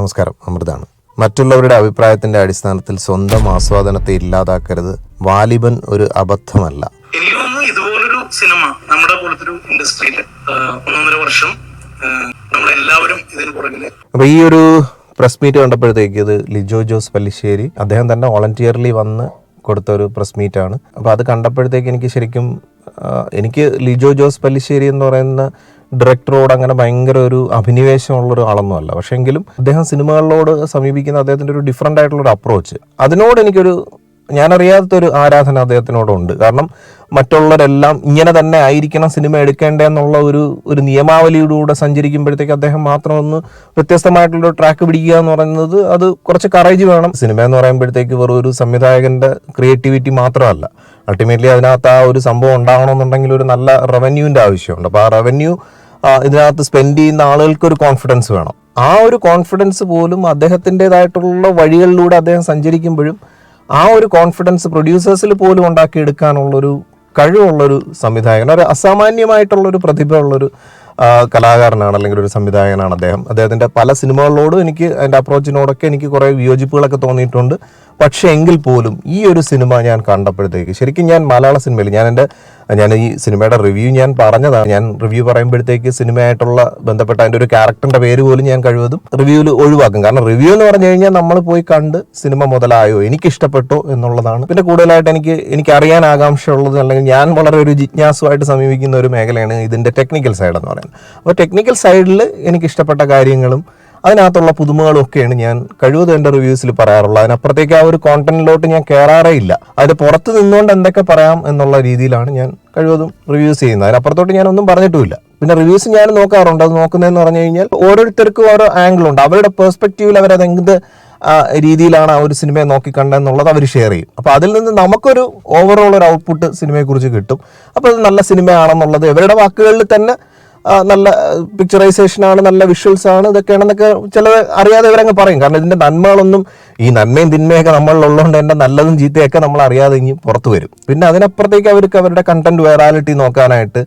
നമസ്കാരം, അമൃതാണ്. മറ്റുള്ളവരുടെ അഭിപ്രായത്തിന്റെ അടിസ്ഥാനത്തിൽ സ്വന്തം ആസ്വാദനത്തെ ഇല്ലാതാക്കരുത്. വാലിബൻ ഒരു അബദ്ധമല്ല. എനിക്ക് തോന്നുന്നു ഇതുപോലൊരു സിനിമ നമ്മുടെ പോലത്തെ ഒരു ഇൻഡസ്ട്രിയിൽ 1.5 വർഷം നമ്മളെല്ലാവരും ഇതിന് പുറകില്. അപ്പൊ ഈ ഒരു പ്രസ് മീറ്റ് കണ്ടപ്പോഴത്തേക്ക് ഇത് ലിജോ ജോസ് പല്ലിശ്ശേരി അദ്ദേഹം തന്നെ വോളണ്ടിയർലി വന്ന് കൊടുത്ത ഒരു പ്രസ് മീറ്റാണ്. അപ്പോൾ അത് കണ്ടപ്പോഴത്തേക്ക് എനിക്ക് ലിജോ ജോസ് പല്ലിശ്ശേരി എന്ന് പറയുന്ന ഡയറക്ടറോട് അങ്ങനെ ഭയങ്കര ഒരു അഭിനിവേശമുള്ളൊരു ആളൊന്നും അല്ല. പക്ഷേ എങ്കിലും അദ്ദേഹം സിനിമകളിലോട് സമീപിക്കുന്ന അദ്ദേഹത്തിൻ്റെ ഒരു ഡിഫറെൻ്റ് ആയിട്ടുള്ളൊരു അപ്രോച്ച്, അതിനോട് എനിക്കൊരു ഞാനറിയാത്തൊരു ആരാധന അദ്ദേഹത്തിനോടുണ്ട്. കാരണം മറ്റുള്ളവരെല്ലാം ഇങ്ങനെ തന്നെ ആയിരിക്കണം സിനിമ എടുക്കേണ്ടതെന്നുള്ള ഒരു നിയമാവലിയിലൂടെ സഞ്ചരിക്കുമ്പോഴത്തേക്ക് അദ്ദേഹം മാത്രം ഒന്ന് വ്യത്യസ്തമായിട്ടുള്ളൊരു ട്രാക്ക് പിടിക്കുക എന്ന് പറയുന്നത് അത് കുറച്ച് കറേജ് വേണം. സിനിമ എന്ന് പറയുമ്പോഴത്തേക്ക് വെറും ഒരു സംവിധായകൻ്റെ ക്രിയേറ്റിവിറ്റി മാത്രമല്ല, അൾട്ടിമേറ്റ്ലി അതിനകത്ത് ആ ഒരു സംഭവം ഉണ്ടാവണമെന്നുണ്ടെങ്കിൽ ഒരു നല്ല റവന്യൂവിൻ്റെ ആവശ്യമുണ്ട്. അപ്പോൾ ആ റവന്യൂ ഇതിനകത്ത് സ്പെൻഡ് ചെയ്യുന്ന ആളുകൾക്ക് ഒരു കോൺഫിഡൻസ് വേണം. ആ ഒരു കോൺഫിഡൻസ് പോലും അദ്ദേഹത്തിൻ്റെതായിട്ടുള്ള വഴികളിലൂടെ അദ്ദേഹം സഞ്ചരിക്കുമ്പോഴും ആ ഒരു കോൺഫിഡൻസ് പ്രൊഡ്യൂസേഴ്സിൽ പോലും ഉണ്ടാക്കിയെടുക്കാനുള്ളൊരു കഴിവുള്ളൊരു സംവിധായകൻ, ഒരു അസാമാന്യമായിട്ടുള്ളൊരു പ്രതിഭയുള്ളൊരു കലാകാരനാണ്, അല്ലെങ്കിൽ ഒരു സംവിധായകനാണ് അദ്ദേഹം. അദ്ദേഹത്തിൻ്റെ പല സിനിമകളോടും എനിക്ക് അതിൻ്റെ അപ്രോച്ചിനോടൊക്കെ എനിക്ക് കുറേ വിയോജിപ്പുകളൊക്കെ തോന്നിയിട്ടുണ്ട്. പക്ഷേ എങ്കിൽ പോലും ഈ ഒരു സിനിമ ഞാൻ കണ്ടപ്പോഴത്തേക്ക് ശരിക്കും ഞാൻ മലയാള സിനിമയിൽ ഞാൻ ഈ സിനിമയുടെ റിവ്യൂ ഞാൻ പറഞ്ഞതാണ്. ഞാൻ റിവ്യൂ പറയുമ്പോഴത്തേക്ക് സിനിമയായിട്ടുള്ള ബന്ധപ്പെട്ട അതിൻ്റെ ഒരു ക്യാരക്ടറിൻ്റെ പേര് പോലും ഞാൻ കഴിവതും റിവ്യൂവിൽ ഒഴിവാക്കും. കാരണം റിവ്യൂ എന്ന് പറഞ്ഞു കഴിഞ്ഞാൽ നമ്മൾ പോയി കണ്ട് സിനിമ മുതലായോ, എനിക്കിഷ്ടപ്പെട്ടോ എന്നുള്ളതാണ്. പിന്നെ കൂടുതലായിട്ട് എനിക്ക് അറിയാൻ ആകാംക്ഷയുള്ളത്, അല്ലെങ്കിൽ ഞാൻ വളരെ ഒരു ജിജ്ഞാസുവായിട്ട് സമീപിക്കുന്ന ഒരു മേഖലയാണ് ഇതിൻ്റെ ടെക്നിക്കൽ സൈഡ് എന്ന് പറയുന്നത്. അപ്പോൾ ടെക്നിക്കൽ സൈഡിൽ എനിക്കിഷ്ടപ്പെട്ട കാര്യങ്ങളും അതിനകത്തുള്ള പുതുമകളും ഒക്കെയാണ് ഞാൻ കഴിവതും എൻ്റെ റിവ്യൂസിൽ പറയാറുള്ളത്. അതിനപ്പുറത്തേക്ക് ആ ഒരു കോണ്ടന്റിലോട്ട് ഞാൻ കയറാറേ ഇല്ല. അതിന് പുറത്ത് നിന്നുകൊണ്ട് എന്തൊക്കെ പറയാം എന്നുള്ള രീതിയിലാണ് ഞാൻ കഴിവതും റിവ്യൂസ് ചെയ്യുന്നത്. അതിനപ്പുറത്തോട്ട് ഞാനൊന്നും പറഞ്ഞിട്ടുമില്ല. പിന്നെ റിവ്യൂസ് ഞാൻ നോക്കാറുണ്ട്. അത് നോക്കുന്നതെന്ന് പറഞ്ഞു കഴിഞ്ഞാൽ ഓരോരുത്തർക്കും ഓരോ ആംഗിളുണ്ട്. അവരുടെ പെർസ്പെക്റ്റീവിൽ അവരത് എന്ത് രീതിയിലാണ് ആ ഒരു സിനിമയെ നോക്കിക്കണ്ടെന്നുള്ളത് അവർ ഷെയർ ചെയ്യും. അപ്പോൾ അതിൽ നിന്ന് നമുക്കൊരു ഓവറോൾ ഒരു ഔട്ട്പുട്ട് സിനിമയെക്കുറിച്ച് കിട്ടും. അപ്പോൾ അത് നല്ല സിനിമയാണെന്നുള്ളത് ഇവരുടെ വാക്കുകളിൽ തന്നെ നല്ല പിക്ചറൈസേഷനാണ്, നല്ല വിഷ്വൽസ് ആണ്, ഇതൊക്കെയാണെന്നൊക്കെ ചിലത് അറിയാതെ ഇവരങ്ങ് പറയും. കാരണം ഇതിൻ്റെ നന്മകളൊന്നും, ഈ നന്മയും തിന്മയൊക്കെ നമ്മളിലുള്ളതുകൊണ്ട് എൻ്റെ നല്ലതും ചീത്തയൊക്കെ നമ്മൾ അറിയാതെ ഇനി പുറത്തു വരും. പിന്നെ അതിനപ്പുറത്തേക്ക് അവരുടെ കണ്ടന്റ് വൈറാലിറ്റി നോക്കാനായിട്ട്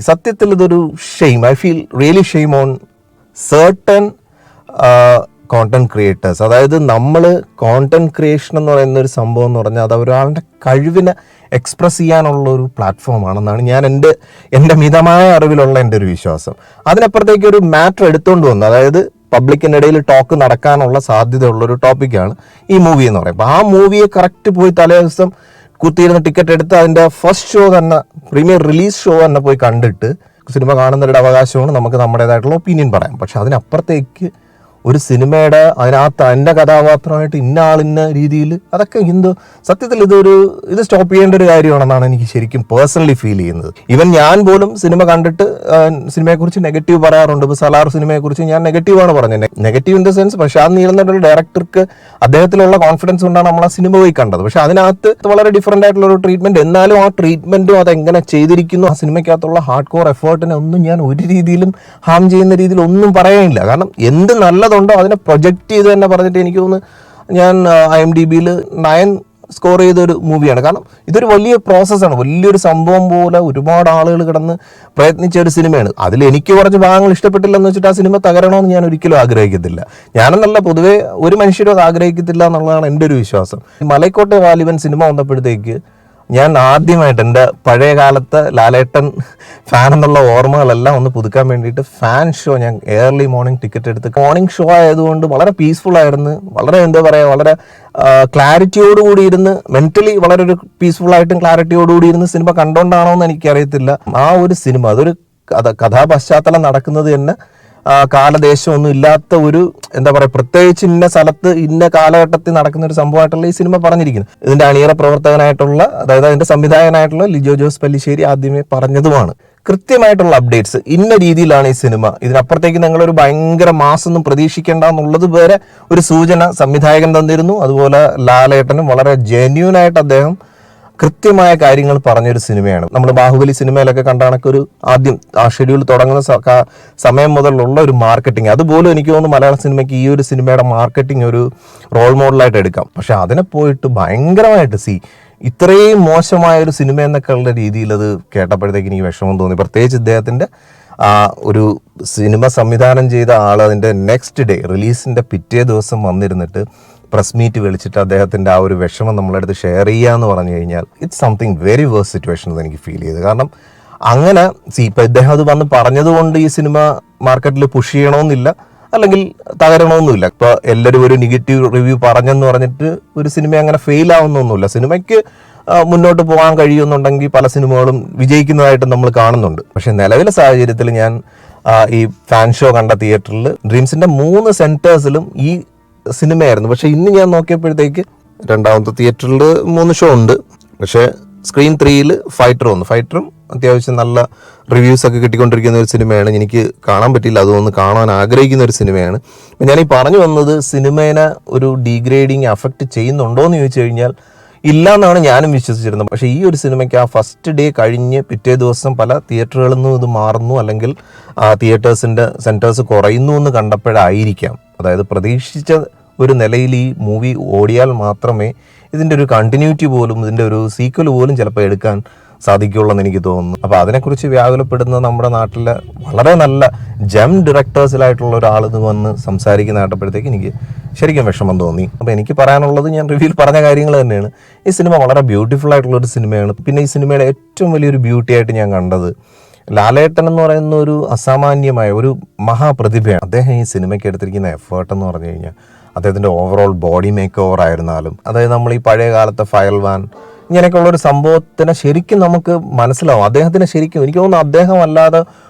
സത്യത്തിൽ ഇതൊരു shame. I feel really shame on certain content creators. അതായത് നമ്മൾ കോണ്ടന്റ് ക്രിയേഷൻ എന്ന് പറയുന്ന ഒരു സംഭവം എന്ന് പറഞ്ഞാൽ അത് ഒരാളുടെ കഴിവിനെ എക്സ്പ്രസ് ചെയ്യാനുള്ള ഒരു പ്ലാറ്റ്ഫോമാണെന്നാണ് ഞാൻ എൻ്റെ മിതമായ അറിവിലുള്ള എൻ്റെ ഒരു വിശ്വാസം. അതിനപ്പുറത്തേക്ക് ഒരു മാറ്റർ എടുത്തുകൊണ്ട് വന്നു, അതായത് പബ്ലിക്കിൻ്റെ ഇടയിൽ ടോക്ക് നടക്കാനുള്ള സാധ്യതയുള്ളൊരു ടോപ്പിക്കാണ് ഈ മൂവി എന്ന് പറയുന്നത്. അപ്പോൾ ആ മൂവിയെ കറക്റ്റ് പോയി തലേ ദിവസം കുത്തിയിരുന്ന് ടിക്കറ്റ് എടുത്ത് അതിൻ്റെ ഫസ്റ്റ് ഷോ തന്നെ, പ്രീമിയർ റിലീസ് ഷോ തന്നെ പോയി കണ്ടിട്ട് സിനിമ കാണുന്നവരുടെ അവകാശമാണ്, നമുക്ക് നമ്മുടേതായിട്ടുള്ള ഒപ്പീനിയൻ പറയാം. പക്ഷെ അതിനപ്പുറത്തേക്ക് ഒരു സിനിമയുടെ അതിനകത്ത് എൻ്റെ കഥാപാത്രമായിട്ട് ഇന്ന ആളിന്ന രീതിയിൽ അതൊക്കെ സത്യത്തിൽ ഇത് സ്റ്റോപ്പ് ചെയ്യേണ്ട ഒരു കാര്യമാണെന്നാണ് എനിക്ക് ശരിക്കും പേഴ്സണലി ഫീൽ ചെയ്യുന്നത്. ഈവൻ ഞാൻ പോലും സിനിമ കണ്ടിട്ട് സിനിമയെക്കുറിച്ച് നെഗറ്റീവ് പറയാറുണ്ട്. ഇപ്പോൾ സലാർ സിനിമയെക്കുറിച്ച് ഞാൻ നെഗറ്റീവാണ് പറഞ്ഞത്. നെഗറ്റീവ് ഇൻ ദ സെൻസ്, പക്ഷേ അത് നീളുന്നൊരു ഡയറക്ടർക്ക് അദ്ദേഹത്തിലുള്ള കോൺഫിഡൻസ് കൊണ്ടാണ് നമ്മൾ ആ സിനിമ പോയി കണ്ടത്. പക്ഷേ അതിനകത്ത് വളരെ ഡിഫറൻ്റ് ആയിട്ടുള്ള ഒരു ട്രീറ്റ്മെൻറ്റ്. എന്നാലും ആ ട്രീറ്റ്മെൻറ്റും അതെങ്ങനെ ചെയ്തിരിക്കുന്നു, ആ സിനിമയ്ക്കകത്തുള്ള ഹാർഡ് കോർ എഫേർട്ടിനെ ഒന്നും ഞാൻ ഒരു രീതിയിലും ഹാം ചെയ്യുന്ന രീതിയിൽ ഒന്നും പറയാനില്ല. കാരണം എന്ത് നല്ലതുണ്ടോ അതിനെ പ്രൊജക്റ്റ് ചെയ്ത് തന്നെ പറഞ്ഞിട്ട് എനിക്ക് തോന്നുന്നു ഞാൻ IMDbയിൽ 9 സ്കോർ ചെയ്തൊരു മൂവിയാണ്. കാരണം ഇതൊരു വലിയ പ്രോസസ്സാണ്, വലിയൊരു സംഭവം പോലെ ഒരുപാട് ആളുകൾ കിടന്ന് പ്രയത്നിച്ച ഒരു സിനിമയാണ്. അതിൽ എനിക്ക് കുറച്ച് ഭാഗങ്ങൾ ഇഷ്ടപ്പെട്ടില്ലെന്ന് വെച്ചിട്ട് ആ സിനിമ തകരണമെന്ന് ഞാൻ ഒരിക്കലും ആഗ്രഹിക്കത്തില്ല. ഞാനെന്നല്ല, പൊതുവേ ഒരു മനുഷ്യരും അത് ആഗ്രഹിക്കത്തില്ല എന്നുള്ളതാണ് എൻ്റെ ഒരു വിശ്വാസം. ഈ വാലിബൻ സിനിമ വന്നപ്പോഴത്തേക്ക് ഞാൻ ആദ്യമായിട്ട് എൻ്റെ പഴയ കാലത്ത് ലാലേട്ടൻ ഫാൻ എന്നുള്ള ഓർമ്മകളെല്ലാം ഒന്ന് പുതുക്കാൻ വേണ്ടിയിട്ട് ഫാൻ ഷോ ഞാൻ ഏർലി മോർണിംഗ് ടിക്കറ്റ് എടുത്ത്, മോർണിംഗ് ഷോ ആയതുകൊണ്ട് വളരെ പീസ്ഫുൾ ആയിരുന്നു. വളരെ വളരെ ക്ലാരിറ്റിയോടുകൂടി ഇരുന്ന്, മെന്റലി വളരെ ഒരു പീസ്ഫുൾ ആയിട്ടും ക്ലാരിറ്റിയോടുകൂടി ഇരുന്ന് സിനിമ കണ്ടോണ്ടാണോ എന്ന് എനിക്കറിയത്തില്ല. ആ ഒരു സിനിമ അതൊരു കഥാപശ്ചാത്തലം നടക്കുന്നത് തന്നെ കാലദേശമൊന്നും ഇല്ലാത്ത ഒരു പ്രത്യേകിച്ച് ഇന്ന സ്ഥലത്ത് ഇന്ന കാലഘട്ടത്തിൽ നടക്കുന്ന ഒരു സംഭവമായിട്ടുള്ള ഈ സിനിമ പറഞ്ഞിരിക്കുന്നത്. ഇതിന്റെ അണിയറ പ്രവർത്തകനായിട്ടുള്ള, അതായത് അതിന്റെ സംവിധായകനായിട്ടുള്ള ലിജോ ജോസ് പല്ലിശ്ശേരി ആദ്യമേ പറഞ്ഞതുമാണ്. കൃത്യമായിട്ടുള്ള അപ്ഡേറ്റ്സ്, ഇന്ന രീതിയിലാണ് ഈ സിനിമ, ഇതിനപ്പുറത്തേക്ക് നിങ്ങളൊരു ഭയങ്കര മാസൊന്നും പ്രതീക്ഷിക്കേണ്ട എന്നുള്ളത് വരെ ഒരു സൂചന സംവിധായകൻ തന്നിരുന്നു. അതുപോലെ ലാലേട്ടനും വളരെ ജെന്യൂനായിട്ട് അദ്ദേഹം കൃത്യമായ കാര്യങ്ങൾ പറഞ്ഞൊരു സിനിമയാണ്. നമ്മൾ ബാഹുബലി സിനിമയിലൊക്കെ കണ്ട കണക്കൊരു ആദ്യം ആ ഷെഡ്യൂൾ തുടങ്ങുന്ന സമയം മുതലുള്ള ഒരു മാർക്കറ്റിംഗ്, അതുപോലും എനിക്ക് തോന്നുന്നു മലയാള സിനിമയ്ക്ക് ഈ ഒരു സിനിമയുടെ മാർക്കറ്റിംഗ് ഒരു റോൾ മോഡലായിട്ട് എടുക്കാം. പക്ഷെ അതിനെ പോയിട്ട് ഭയങ്കരമായിട്ട് ഇത്രയും മോശമായ ഒരു സിനിമ എന്നൊക്കെ ഉള്ള രീതിയിൽ അത് കേട്ടപ്പോഴത്തേക്ക് എനിക്ക് വിഷമം തോന്നി. പ്രത്യേകിച്ച് ഇദ്ദേഹത്തിൻ്റെ ഒരു സിനിമ സംവിധാനം ചെയ്ത ആൾ അതിൻ്റെ നെക്സ്റ്റ് ഡേ റിലീസിൻ്റെ പിറ്റേ ദിവസം വന്നിരുന്നിട്ട് പ്രസ് മീറ്റ് വിളിച്ചിട്ട് അദ്ദേഹത്തിൻ്റെ ആ ഒരു വിഷമം നമ്മളടുത്ത് ഷെയർ ചെയ്യുക എന്ന് പറഞ്ഞു കഴിഞ്ഞാൽ it's something very worse situation എന്ന് എനിക്ക് ഫീൽ ചെയ്തു. കാരണം അങ്ങനെ ഇപ്പം ഇദ്ദേഹം അത് വന്ന് പറഞ്ഞതുകൊണ്ട് ഈ സിനിമ മാർക്കറ്റിൽ പുഷ് ചെയ്യണമെന്നില്ല, അല്ലെങ്കിൽ തകരണമെന്നുമില്ല. ഇപ്പോൾ എല്ലാവരും ഒരു നെഗറ്റീവ് റിവ്യൂ പറഞ്ഞെന്ന് പറഞ്ഞിട്ട് ഒരു സിനിമ അങ്ങനെ ഫെയിൽ ആവുന്നൊന്നുമില്ല. സിനിമയ്ക്ക് മുന്നോട്ട് പോകാൻ കഴിയുമെന്നുണ്ടെങ്കിൽ പല സിനിമകളും വിജയിക്കുന്നതായിട്ട് നമ്മൾ കാണുന്നുണ്ട്. പക്ഷെ നിലവിലെ സാഹചര്യത്തിൽ ഞാൻ ഈ ഫാൻ ഷോ കണ്ട തിയേറ്ററിൽ ഡ്രീംസിൻ്റെ 3 സെൻറ്റേഴ്സിലും ഈ സിനിമയായിരുന്നു. പക്ഷെ ഇന്ന് ഞാൻ നോക്കിയപ്പോഴത്തേക്ക് രണ്ടാമത്തെ തിയേറ്ററിൽ 3 ഷോ ഉണ്ട്. പക്ഷേ സ്ക്രീൻ 3ൽ ഫൈറ്റർ വന്നു. ഫൈറ്ററും അത്യാവശ്യം നല്ല റിവ്യൂസ് ഒക്കെ കിട്ടിക്കൊണ്ടിരിക്കുന്ന ഒരു സിനിമയാണ്. എനിക്ക് കാണാൻ പറ്റിയില്ല, അതൊന്ന് കാണാൻ ആഗ്രഹിക്കുന്ന ഒരു സിനിമയാണ്. ഞാൻ ഈ പറഞ്ഞു വന്നത് സിനിമേനെ ഒരു ഡീഗ്രേഡിങ് അഫക്റ്റ് ചെയ്യുന്നുണ്ടോ എന്ന് ചോദിച്ചു കഴിഞ്ഞാൽ ഇല്ല എന്നാണ് ഞാനും വിശ്വസിച്ചിരുന്നത്. പക്ഷേ ഈ ഒരു സിനിമയ്ക്ക് ആ ഫസ്റ്റ് ഡേ കഴിഞ്ഞ് പിറ്റേ ദിവസം പല തിയേറ്ററുകളിൽ നിന്നും ഇത് മാറുന്നു, അല്ലെങ്കിൽ തിയേറ്റേഴ്സിൻ്റെ സെൻറ്റേഴ്സ് കുറയുന്നു എന്ന് കണ്ടപ്പോഴായിരിക്കാം. അതായത് പ്രതീക്ഷിച്ച ഒരു നിലയിൽ ഈ മൂവി ഓടിയാൽ മാത്രമേ ഇതിൻ്റെ ഒരു കണ്ടിന്യൂറ്റി പോലും, ഇതിൻ്റെ ഒരു സീക്വൽ പോലും ചിലപ്പോൾ എടുക്കാൻ സാധിക്കുള്ളൂ എന്ന് എനിക്ക് തോന്നുന്നു. അപ്പോൾ അതിനെക്കുറിച്ച് വ്യാകുലപ്പെടുന്ന നമ്മുടെ നാട്ടിലെ വളരെ നല്ല ജം ഡയറക്ടേഴ്സിലായിട്ടുള്ള ഒരാൾ ഇത് വന്ന് സംസാരിക്കുന്ന കേട്ടപ്പോഴത്തേക്ക് എനിക്ക് ശരിക്കും വിഷമം തോന്നി. അപ്പോൾ എനിക്ക് പറയാനുള്ളത് ഞാൻ റിവ്യൂവിൽ പറഞ്ഞ കാര്യങ്ങൾ തന്നെയാണ്. ഈ സിനിമ വളരെ ബ്യൂട്ടിഫുൾ ആയിട്ടുള്ളൊരു സിനിമയാണ്. പിന്നെ ഈ സിനിമയുടെ ഏറ്റവും വലിയൊരു ബ്യൂട്ടി ആയിട്ട് ഞാൻ കണ്ടത് ലാലേട്ടൻ എന്ന് പറയുന്ന ഒരു അസാമാന്യമായ ഒരു മഹാപ്രതിഭയാണ്. അദ്ദേഹം ഈ സിനിമയ്ക്ക് എടുത്തിരിക്കുന്ന എഫേർട്ട് എന്ന് പറഞ്ഞു കഴിഞ്ഞാൽ അദ്ദേഹത്തിൻ്റെ ഓവറോൾ ബോഡി മേക്ക് ഓവർ ആയിരുന്നാലും, അതായത് നമ്മൾ ഈ പഴയ കാലത്തെ ഫയൽവാൻ ഇങ്ങനെയൊക്കെയുള്ളൊരു സംഭവത്തിനെ ശരിക്കും നമുക്ക് മനസ്സിലാവും. അദ്ദേഹത്തിന് ശരിക്കും എനിക്ക് തോന്നുന്നു അദ്ദേഹം അല്ലാതെ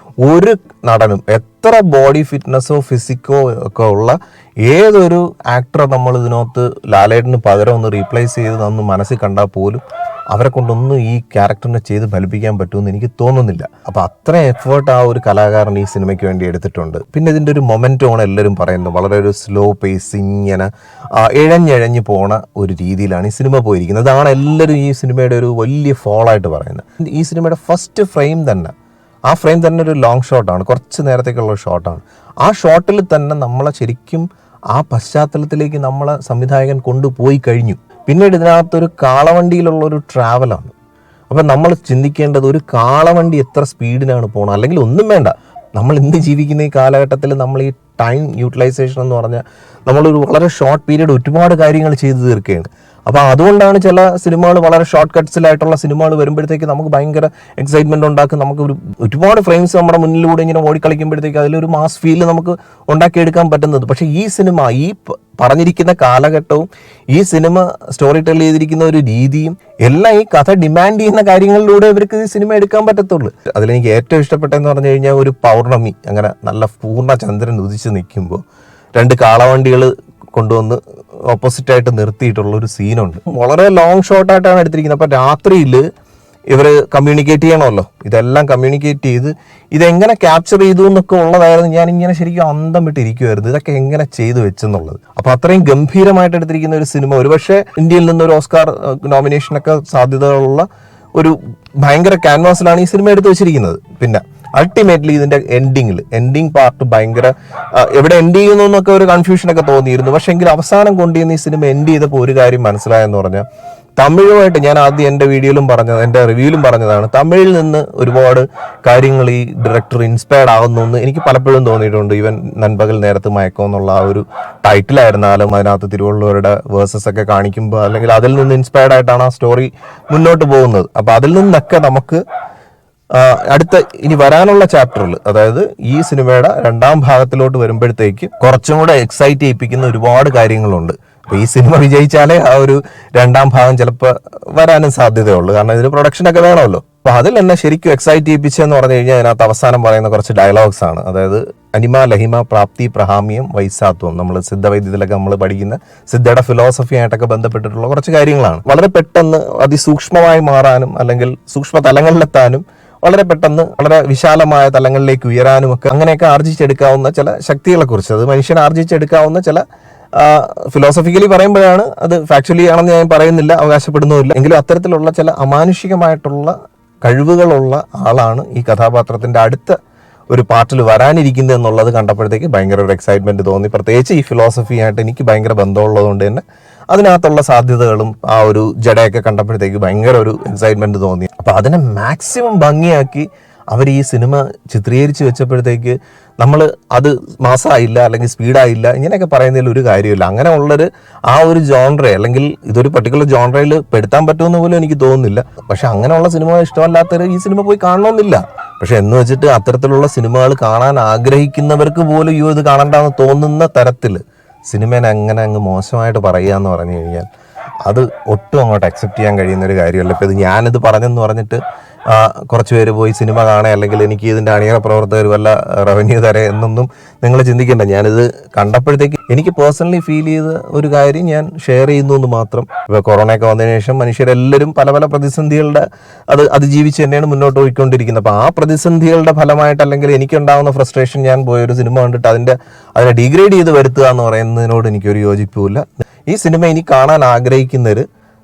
ഒരു നടനും എത്ര ബോഡി ഫിറ്റ്നസ്സോ ഫിസിക്കോ ഒക്കെ ഉള്ള ഏതൊരു ആക്ടറെ നമ്മൾ ഇതിനകത്ത് ലാലേട്ടന് പകരം ഒന്ന് റീപ്ലേസ് ചെയ്ത് ഒന്ന് മനസ്സിൽ കണ്ടാൽ പോലും അവരെ കൊണ്ടൊന്നും ഈ ക്യാരക്ടറിനെ ചെയ്ത് ഫലിപ്പിക്കാൻ പറ്റുമെന്ന് എനിക്ക് തോന്നുന്നില്ല. അപ്പോൾ അത്ര എഫേർട്ട് ആ ഒരു കലാകാരൻ ഈ സിനിമയ്ക്ക് വേണ്ടി എടുത്തിട്ടുണ്ട്. പിന്നെ ഇതിൻ്റെ ഒരു മൊമെൻറ്റമാണ് എല്ലാവരും പറയുന്നത്. വളരെ ഒരു സ്ലോ പേസ്, ഇങ്ങനെ ഇഴഞ്ഞിഴഞ്ഞ് പോണ ഒരു രീതിയിലാണ് ഈ സിനിമ പോയിരിക്കുന്നത്. അതാണ് എല്ലാവരും ഈ സിനിമയുടെ ഒരു വലിയ ഫോളായിട്ട് പറയുന്നത്. ഈ സിനിമയുടെ ഫസ്റ്റ് ഫ്രെയിം തന്നെ, ആ ഫ്രെയിം തന്നെ ഒരു ലോങ് ഷോട്ടാണ്, കുറച്ച് നേരത്തേക്കുള്ള ഷോട്ടാണ്. ആ ഷോട്ടിൽ തന്നെ നമ്മളെ ശരിക്കും ആ പശ്ചാത്തലത്തിലേക്ക് നമ്മളെ സംവിധായകൻ കൊണ്ടുപോയി കഴിഞ്ഞു. പിന്നീട് ഇതിനകത്തൊരു കാളവണ്ടിയിലുള്ള ഒരു ട്രാവലാണ്. അപ്പം നമ്മൾ ചിന്തിക്കേണ്ടത് ഒരു കാളവണ്ടി എത്ര സ്പീഡിനാണ് പോകണം, അല്ലെങ്കിൽ ഒന്നും വേണ്ട, നമ്മൾ ഇന്ന് ജീവിക്കുന്ന ഈ കാലഘട്ടത്തിൽ നമ്മൾ ഈ ടൈം യൂട്ടിലൈസേഷൻ എന്ന് പറഞ്ഞാൽ നമ്മളൊരു വളരെ ഷോർട്ട് പീരീഡ് ഒരുപാട് കാര്യങ്ങൾ ചെയ്തു തീർക്കുകയാണ്. അപ്പോൾ അതുകൊണ്ടാണ് ചില സിനിമകൾ വളരെ ഷോർട്ട് കട്ട്സിലായിട്ടുള്ള സിനിമകൾ വരുമ്പോഴത്തേക്ക് നമുക്ക് ഭയങ്കര എക്സൈറ്റ്മെൻറ്റ് ഉണ്ടാക്കും. നമുക്ക് ഒരുപാട് ഫ്രെയിംസ് നമ്മുടെ മുന്നിലൂടെ ഇങ്ങനെ ഓടിക്കളിക്കുമ്പോഴത്തേക്ക് അതിലൊരു മാസ് ഫീൽ നമുക്ക് ഉണ്ടാക്കിയെടുക്കാൻ പറ്റുന്നത്. പക്ഷേ ഈ സിനിമ, ഈ പറഞ്ഞിരിക്കുന്ന കാലഘട്ടവും ഈ സിനിമ സ്റ്റോറി ടെൽ ചെയ്തിരിക്കുന്ന ഒരു രീതിയും എല്ലാം ഈ കഥ ഡിമാൻഡ് ചെയ്യുന്ന കാര്യങ്ങളിലൂടെ ഇവർക്ക് ഈ സിനിമ എടുക്കാൻ പറ്റത്തുള്ളൂ. അതിലെനിക്ക് ഏറ്റവും ഇഷ്ടപ്പെട്ടതെന്ന് പറഞ്ഞു കഴിഞ്ഞാൽ ഒരു പൗർണമി അങ്ങനെ നല്ല പൂർണ്ണ ചന്ദ്രൻ ഉദിച്ച് നിൽക്കുമ്പോൾ 2 കാളവണ്ടികൾ കൊണ്ടുവന്ന് ഓപ്പോസിറ്റായിട്ട് നിർത്തിയിട്ടുള്ള ഒരു സീനുണ്ട്. വളരെ ലോങ് ഷോട്ടായിട്ടാണ് എടുത്തിരിക്കുന്നത്. അപ്പോൾ രാത്രിയിൽ ഇവർ കമ്മ്യൂണിക്കേറ്റ് ചെയ്യണമല്ലോ, ഇതെല്ലാം കമ്മ്യൂണിക്കേറ്റ് ചെയ്ത് ഇതെങ്ങനെ ക്യാപ്ചർ ചെയ്തു എന്നൊക്കെ ഉള്ളതായിരുന്നു. ഞാനിങ്ങനെ ശരിക്കും അന്തം വിട്ടിരിക്കുമായിരുന്നു, ഇതൊക്കെ എങ്ങനെ ചെയ്തു വെച്ചെന്നുള്ളത്. അപ്പോൾ അത്രയും ഗംഭീരമായിട്ട് എടുത്തിരിക്കുന്ന ഒരു സിനിമ, ഒരുപക്ഷെ ഇന്ത്യയിൽ നിന്നൊരു ഓസ്കാർ നോമിനേഷനൊക്കെ സാധ്യതകളുള്ള ഒരു ഭയങ്കര ക്യാൻവാസിലാണ് ഈ സിനിമ എടുത്തു വെച്ചിരിക്കുന്നത്. പിന്നെ അൾട്ടിമേറ്റ്ലി ഇതിന്റെ എൻഡിങ് പാർട്ട് ഭയങ്കര എവിടെ എൻഡ് ചെയ്യുന്നു എന്നൊക്കെ ഒരു കൺഫ്യൂഷനൊക്കെ തോന്നിയിരുന്നു. പക്ഷെ എങ്കിൽ അവസാനം കൊണ്ടുവന്ന് ഈ സിനിമ എൻഡ് ചെയ്തപ്പോൾ ഒരു കാര്യം മനസ്സിലായെന്ന് പറഞ്ഞാൽ, തമിഴുമായിട്ട് ഞാൻ ആദ്യം എൻ്റെ വീഡിയോയിലും പറഞ്ഞത്, എൻ്റെ റിവ്യൂവിലും പറഞ്ഞതാണ്, തമിഴിൽ നിന്ന് ഒരുപാട് കാര്യങ്ങൾ ഈ ഡയറക്ടർ ഇൻസ്പയർഡ് ആകുന്നു എന്ന് എനിക്ക് പലപ്പോഴും തോന്നിയിട്ടുണ്ട്. ഈവൻ നൻപകൽ നേരത്ത് മയക്കം എന്നുള്ള ആ ഒരു ടൈറ്റിലായിരുന്നാലും അതിനകത്ത് തിരുവള്ളുവരുടെ വേഴ്സസ് ഒക്കെ കാണിക്കുമ്പോൾ, അല്ലെങ്കിൽ അതിൽ നിന്ന് ഇൻസ്പയർഡ് ആയിട്ടാണ് ആ സ്റ്റോറി മുന്നോട്ട് പോകുന്നത്. അപ്പോൾ അതിൽ നിന്നൊക്കെ നമുക്ക് അടുത്ത ഇനി വരാനുള്ള ചാപ്റ്ററിൽ, അതായത് ഈ സിനിമയുടെ 2ാം ഭാഗത്തിലോട്ട് വരുമ്പോഴത്തേക്ക് കുറച്ചും കൂടെ എക്സൈറ്റ് ചെയ്യിപ്പിക്കുന്ന ഒരുപാട് കാര്യങ്ങളുണ്ട്. അപ്പോൾ ഈ സിനിമ വിജയിച്ചാലേ ആ ഒരു 2ാം ഭാഗം ചിലപ്പോൾ വരാനും സാധ്യതയുള്ളൂ. കാരണം ഇതിന് പ്രൊഡക്ഷനൊക്കെ വേണമല്ലോ. അപ്പോൾ അതിൽ എന്നെ ശരിക്കും എക്സൈറ്റ് ചെയ്യിപ്പിച്ചെന്ന് പറഞ്ഞു കഴിഞ്ഞാൽ അതിനകത്ത് അവസാനം പറയുന്ന കുറച്ച് ഡയലോഗ്സ് ആണ്. അതായത് അനിമ ലഹിമ പ്രാപ്തി പ്രഹാമ്യം വൈസാത്വം, നമ്മൾ സിദ്ധവൈദ്യത്തിലൊക്കെ നമ്മൾ പഠിക്കുന്ന സിദ്ധയുടെ ഫിലോസഫി ആയിട്ടൊക്കെ ബന്ധപ്പെട്ടിട്ടുള്ള കുറച്ച് കാര്യങ്ങളാണ്. വളരെ പെട്ടെന്ന് അതിസൂക്ഷ്മമായി മാറാനും, അല്ലെങ്കിൽ സൂക്ഷ്മ തലങ്ങളിലെത്താനും, വളരെ പെട്ടെന്ന് വളരെ വിശാലമായ തലങ്ങളിലേക്ക് ഉയരാനും ഒക്കെ അങ്ങനെയൊക്കെ ആർജിച്ചെടുക്കാവുന്ന ചില ശക്തികളെ കുറിച്ച്, അത് മനുഷ്യൻ ആർജിച്ചെടുക്കാവുന്ന ചില ഫിലോസഫിക്കലി പറയുമ്പോഴാണ്, അത് ഫാക്ച്വലി ആണെന്ന് ഞാൻ പറയുന്നില്ല, അവകാശപ്പെടുന്നുമില്ല, എങ്കിലും അത്തരത്തിലുള്ള ചില അമാനുഷികമായിട്ടുള്ള കഴിവുകളുള്ള ആളാണ് ഈ കഥാപാത്രത്തിന്റെ അടുത്ത ഒരു പാർട്ടിൽ വരാനിരിക്കുന്നത് എന്നുള്ളത് കണ്ടപ്പോഴത്തേക്ക് ഭയങ്കര ഒരു എക്സൈറ്റ്മെന്റ് തോന്നി. പ്രത്യേകിച്ച് ഈ ഫിലോസഫിയായിട്ട് എനിക്ക് ഭയങ്കര ബന്ധമുള്ളത് കൊണ്ട് തന്നെ അതിനകത്തുള്ള സാധ്യതകളും ആ ഒരു ജടയൊക്കെ കണ്ടപ്പോഴത്തേക്ക് ഭയങ്കര ഒരു എക്സൈറ്റ്മെന്റ് തോന്നി. അപ്പോൾ അതിനെ മാക്സിമം ഭംഗിയാക്കി അവർ ഈ സിനിമ ചിത്രീകരിച്ച് വെച്ചപ്പോഴത്തേക്ക് നമ്മൾ അത് മാസമായില്ല അല്ലെങ്കിൽ സ്പീഡായില്ല ഇങ്ങനെയൊക്കെ പറയുന്നതിൽ ഒരു കാര്യമില്ല. അങ്ങനെ ഉള്ളൊരു ആ ഒരു ജോൺറ അല്ലെങ്കിൽ ഇതൊരു പർട്ടിക്കുലർ ജോൺറയിൽ പെടുത്താൻ പറ്റുമെന്ന് പോലും എനിക്ക് തോന്നുന്നില്ല. പക്ഷെ അങ്ങനെയുള്ള സിനിമ ഇഷ്ടമല്ലാത്തവർ ഈ സിനിമ പോയി കാണണമെന്നില്ല. പക്ഷെ എന്ന് വെച്ചിട്ട് അത്തരത്തിലുള്ള സിനിമകൾ കാണാൻ ആഗ്രഹിക്കുന്നവർക്ക് പോലും ഇത് കാണണ്ടെന്ന് തോന്നുന്ന തരത്തിൽ സിനിമേനെ അങ്ങനെ അങ്ങ് മോശമായിട്ട് പറയുക എന്ന് പറഞ്ഞു കഴിഞ്ഞാൽ അത് ഒട്ടും അങ്ങോട്ട് അക്സെപ്റ്റ് ചെയ്യാൻ കഴിയുന്ന ഒരു കാര്യമല്ല. ഇപ്പോൾ ഇത് ഞാനിത് പറഞ്ഞെന്ന് പറഞ്ഞിട്ട് കുറച്ച് പേര് പോയി സിനിമ കാണുക അല്ലെങ്കിൽ എനിക്ക് ഇതിൻ്റെ അണിയറ പ്രവർത്തകർ വല്ല റവന്യൂ തരേ എന്നൊന്നും നിങ്ങൾ ചിന്തിക്കേണ്ട. ഞാനിത് കണ്ടപ്പോഴത്തേക്ക് എനിക്ക് പേഴ്സണലി ഫീൽ ചെയ്ത ഒരു കാര്യം ഞാൻ ഷെയർ ചെയ്യുന്നു എന്ന് മാത്രം. ഇപ്പോൾ കൊറോണയൊക്കെ വന്നതിന് ശേഷം മനുഷ്യരെല്ലാവരും പല പല പ്രതിസന്ധികളുടെ അതിജീവിച്ച് തന്നെയാണ് മുന്നോട്ട് പോയിക്കൊണ്ടിരിക്കുന്നത്. അപ്പോൾ ആ പ്രതിസന്ധികളുടെ ഫലമായിട്ട് അല്ലെങ്കിൽ എനിക്കുണ്ടാകുന്ന ഫ്രസ്ട്രേഷൻ ഞാൻ പോയൊരു സിനിമ കണ്ടിട്ട് അതിനെ ഡീഗ്രേഡ് ചെയ്ത് വരുത്തുക എന്ന് പറയുന്നതിനോട് എനിക്കൊരു യോജിപ്പുമില്ല. ഈ സിനിമ ഇനി കാണാൻ ആഗ്രഹിക്കുന്നവർ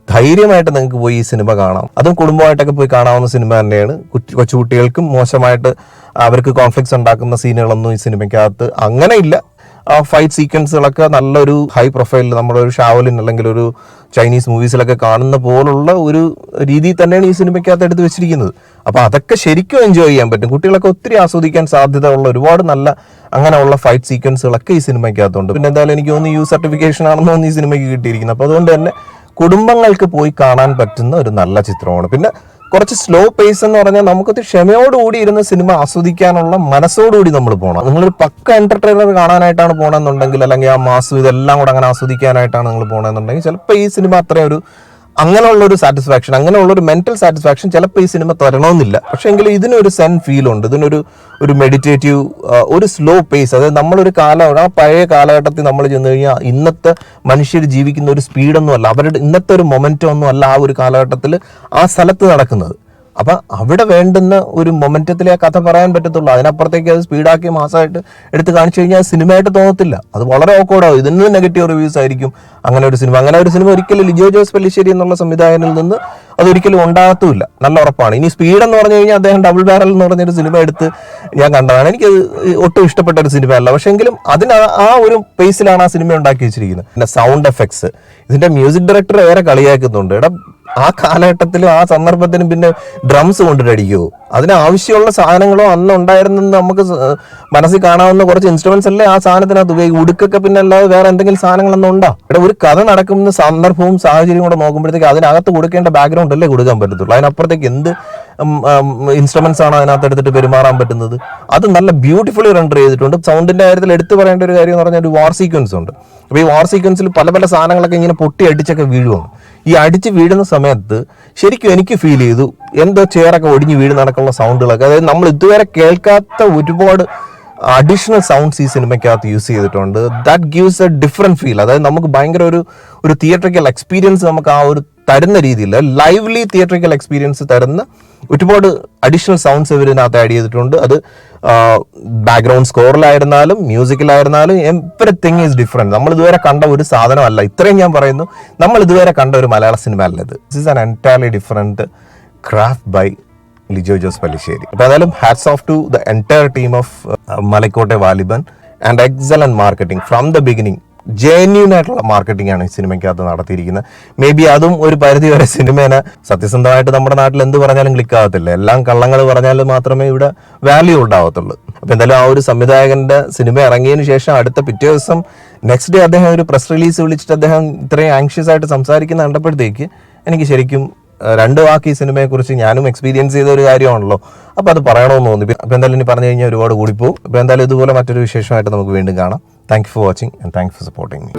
ധൈര്യമായിട്ട് നിങ്ങൾക്ക് പോയി ഈ സിനിമ കാണാം. അതും കുടുംബമായിട്ടൊക്കെ പോയി കാണാവുന്ന സിനിമ തന്നെയാണ്. കൊച്ചുകുട്ടികൾക്കും മോശമായിട്ട് അവർക്ക് കോൺഫ്ലിക്ട്സ് ഉണ്ടാക്കുന്ന സീനുകളൊന്നും ഈ സിനിമയ്ക്കകത്ത് അങ്ങനെ ഇല്ല. ഫൈറ്റ് സീക്വൻസുകളൊക്കെ നല്ലൊരു ഹൈ പ്രൊഫൈലിൽ നമ്മുടെ ഒരു ഷാവലിൻ അല്ലെങ്കിൽ ഒരു ചൈനീസ് മൂവീസിലൊക്കെ കാണുന്ന പോലുള്ള ഒരു രീതിയിൽ തന്നെയാണ് ഈ സിനിമയ്ക്കകത്ത് എടുത്ത് വെച്ചിരിക്കുന്നത്. അപ്പോൾ അതൊക്കെ ശരിക്കും എൻജോയ് ചെയ്യാൻ പറ്റും. കുട്ടികളൊക്കെ ഒത്തിരി ആസ്വദിക്കാൻ സാധ്യത ഉള്ള ഒരുപാട് നല്ല അങ്ങനെയുള്ള ഫൈറ്റ് സീക്വൻസുകളൊക്കെ ഈ സിനിമയ്ക്കകത്തുണ്ട്. പിന്നെ എന്തായാലും എനിക്ക് തോന്നുന്നു യു സർട്ടിഫിക്കേഷൻ ആണെന്ന് തോന്നുന്നു ഈ സിനിമയ്ക്ക് കിട്ടിയിരിക്കുന്നത്. അപ്പോൾ അതുകൊണ്ട് തന്നെ കുടുംബങ്ങൾക്ക് പോയി കാണാൻ പറ്റുന്ന ഒരു നല്ല ചിത്രമാണ്. പിന്നെ കുറച്ച് സ്ലോ പേസ് എന്ന് പറഞ്ഞാൽ നമുക്കൊരു ക്ഷമയോടുകൂടി ഇരുന്ന് സിനിമ ആസ്വദിക്കാനുള്ള മനസ്സോടുകൂടി നമ്മൾ പോകണം. നിങ്ങളൊരു പക്ക എന്റർടൈനർ കാണാനായിട്ടാണ് പോകണമെന്നുണ്ടെങ്കിൽ അല്ലെങ്കിൽ ആ മാസം ഇതെല്ലാം കൂടെ അങ്ങനെ ആസ്വദിക്കാനായിട്ടാണ് നിങ്ങൾ പോകണമെന്നുണ്ടെങ്കിൽ ചിലപ്പോൾ ഈ സിനിമ അത്രയും ഒരു അങ്ങനെയുള്ളൊരു സാറ്റിസ്ഫാക്ഷൻ അങ്ങനെയുള്ളൊരു മെന്റൽ സാറ്റിസ്ഫാക്ഷൻ ചിലപ്പോൾ ഈ സിനിമ തരണമെന്നില്ല. പക്ഷേ എങ്കിലും ഇതിനൊരു ഫീൽ ഉണ്ട്. ഇതിനൊരു മെഡിറ്റേറ്റീവ് ഒരു സ്ലോ പേസ്. അതായത് നമ്മളൊരു ആ പഴയ കാലഘട്ടത്തിൽ നമ്മൾ ചെന്ന് കഴിഞ്ഞാൽ ഇന്നത്തെ മനുഷ്യർ ജീവിക്കുന്ന ഒരു സ്പീഡൊന്നും അല്ല, അവരുടെ ഇന്നത്തെ ഒരു മൊമെന്റം ഒന്നും അല്ല ആ ഒരു കാലഘട്ടത്തിൽ ആ സ്ഥലത്ത് നടക്കുന്നത്. അപ്പം അവിടെ വേണ്ടുന്ന ഒരു മൊമെന്റത്തിലെ ആ കഥ പറയാൻ പറ്റത്തുള്ളൂ. അതിനപ്പുറത്തേക്ക് അത് സ്പീഡാക്കി മാസമായിട്ട് എടുത്ത് കാണിച്ചു കഴിഞ്ഞാൽ സിനിമയായിട്ട് തോന്നത്തില്ല. അത് വളരെ ഓക്കോർഡാവും. ഇതിന് നെഗറ്റീവ് റിവ്യൂസ് ആയിരിക്കും അങ്ങനെ ഒരു സിനിമ ഒരിക്കലും ലിജോ ജോസ് പെല്ലിശ്ശേരി എന്നുള്ള സംവിധായകനിൽ നിന്ന് അതൊരിക്കലും ഉണ്ടാകത്തുമില്ല, നല്ല ഉറപ്പാണ്. ഇനി സ്പീഡ് എന്ന് പറഞ്ഞു കഴിഞ്ഞാൽ അദ്ദേഹം ഡബിൾ ബാരൽ എന്ന് പറഞ്ഞൊരു സിനിമ എടുത്ത് ഞാൻ കണ്ടതാണ്. എനിക്ക് ഒട്ടും ഇഷ്ടപ്പെട്ട ഒരു സിനിമയല്ല. പക്ഷെ എങ്കിലും അതിന് ആ ഒരു പേസിലാണ് ആ സിനിമ ഉണ്ടാക്കി വെച്ചിരിക്കുന്നത്. പിന്നെ സൗണ്ട് എഫക്ട്സ്, ഇതിന്റെ മ്യൂസിക് ഡയറക്ടർ ഏറെ കളിയാക്കുന്നുണ്ട്. ആ കാലഘട്ടത്തിലും ആ സന്ദർഭത്തിനും പിന്നെ ഡ്രംസ് കൊണ്ടിട്ട് അടിക്കുമോ? അതിന് ആവശ്യമുള്ള സാധനങ്ങളോ അന്ന് ഉണ്ടായിരുന്നെന്ന് നമുക്ക് മനസ്സിൽ കാണാവുന്ന കുറച്ച് ഇൻസ്ട്രുമെന്റ്സ് അല്ലേ ആ സാധനത്തിനകത്ത് ഉപയോഗിക്കും. ഉടുക്കൊക്കെ പിന്നെ അല്ലാതെ വേറെ എന്തെങ്കിലും സാധനങ്ങളൊന്നും ഉണ്ടോ? ഒരു കഥ നടക്കുന്ന സന്ദർഭവും സാഹചര്യവും കൂടെ നോക്കുമ്പോഴത്തേക്ക് അതിനകത്ത് കൊടുക്കേണ്ട ബാക്ക്ഗ്രൗണ്ട് അല്ലേ കൊടുക്കാൻ പറ്റത്തുള്ളൂ. അതിനപ്പുറത്തേക്ക് എന്ത് ഇൻസ്ട്രുമെന്റ്സ് ആണ് അതിനകത്ത് എടുത്തിട്ട് പെരുമാറാൻ പറ്റുന്നത്? അത് നല്ല ബ്യൂട്ടിഫുള്ളി റെൻഡർ ചെയ്തിട്ടുണ്ട്. സൗണ്ടിന്റെ കാര്യത്തിൽ എടുത്തു പറയേണ്ട ഒരു കാര്യം എന്ന് പറഞ്ഞാൽ ഒരു വാർ സീക്വൻസ് ഉണ്ട്. അപ്പോൾ ഈ വാർ സീക്വൻസിൽ പല പല സാധനങ്ങളൊക്കെ ഇങ്ങനെ പൊട്ടി അടിച്ചൊക്കെ വീഴുവാണ്. ഈ അടിച്ച് വീഴുന്ന സമയത്ത് ശരിക്കും എനിക്ക് ഫീൽ ചെയ്തു എന്തോ ചെയറൊക്കെ ഒടിഞ്ഞ് വീട് നടക്കുന്ന സൗണ്ടുകളൊക്കെ. അതായത് നമ്മൾ ഇതുവരെ കേൾക്കാത്ത ഒരുപാട് അഡീഷണൽ സൗണ്ട്സ് ഈ സിനിമയ്ക്കകത്ത് യൂസ് ചെയ്തിട്ടുണ്ട്. That gives A different feel. അതായത് നമുക്ക് ഭയങ്കര ഒരു തിയേറ്ററിക്കൽ എക്സ്പീരിയൻസ് നമുക്ക് ആ ഒരു തരുന്ന രീതിയിൽ ലൈവ്ലി തിയേറ്ററിക്കൽ എക്സ്പീരിയൻസ് തരുന്ന ഒരുപാട് അഡീഷണൽ സൗണ്ട്സ് ഇവരിനകത്ത് ആഡ് ചെയ്തിട്ടുണ്ട്. അത് ബാക്ക്ഗ്രൗണ്ട് സ്കോറിലായിരുന്നാലും മ്യൂസിക്കിലായിരുന്നാലും എവരിത്തിങ് ഈസ് ഡിഫറെന്റ്. നമ്മൾ ഇതുവരെ കണ്ട ഒരു സാധനമല്ല. ഇത്രയും ഞാൻ പറയുന്നു, നമ്മൾ ഇതുവരെ കണ്ട ഒരു മലയാള സിനിമ അല്ല ഇത്. This is an entirely different craft by Lijo Jose Pellissery. അപ്പോൾ ഏതായാലും hats off to the entire team of Malaikottai Vaaliban and excellent marketing from the beginning. Genuine ആയിട്ടുള്ള മാർക്കറ്റിംഗ് ആണ് ഈ സിനിമയ്ക്കകത്ത് നടത്തിയിരിക്കുന്നത്. മേ ബി അതും ഒരു പരിധി വരെ സിനിമേനെ സത്യസന്ധമായിട്ട് നമ്മുടെ നാട്ടിൽ എന്ത് പറഞ്ഞാലും ക്ലിക്ക് ആകത്തില്ല. എല്ലാം കള്ളങ്ങൾ പറഞ്ഞാൽ മാത്രമേ ഇവിടെ വാല്യൂ ഉണ്ടാവത്തുള്ളൂ. അപ്പൊ എന്തായാലും ആ ഒരു സംവിധായകന്റെ സിനിമ ഇറങ്ങിയതിനു ശേഷം അടുത്ത പിറ്റേ ദിവസം നെക്സ്റ്റ് ഡേ അദ്ദേഹം ഒരു പ്രസ് റിലീസ് വിളിച്ചിട്ട് അദ്ദേഹം ഇത്രയും ആങ്ഷ്യസ് ആയിട്ട് സംസാരിക്കുന്ന കണ്ടപ്പോഴത്തേക്ക് എനിക്ക് ശരിക്കും രണ്ട് വാക്ക് ഈ സിനിമയെ കുറിച്ച് ഞാനും എക്സ്പീരിയൻസ് ചെയ്ത ഒരു കാര്യമാണല്ലോ, അപ്പൊ അത് പറയണമെന്ന് തോന്നി. അപ്പൊ എന്തായാലും ഇനി പറഞ്ഞു കഴിഞ്ഞാൽ ഒരുപാട് കൂടിപ്പോകും. അപ്പൊ എന്തായാലും ഇതുപോലെ മറ്റൊരു വിശേഷമായിട്ട് നമുക്ക് വീണ്ടും കാണാം. Thank you for watching and thank you for supporting me.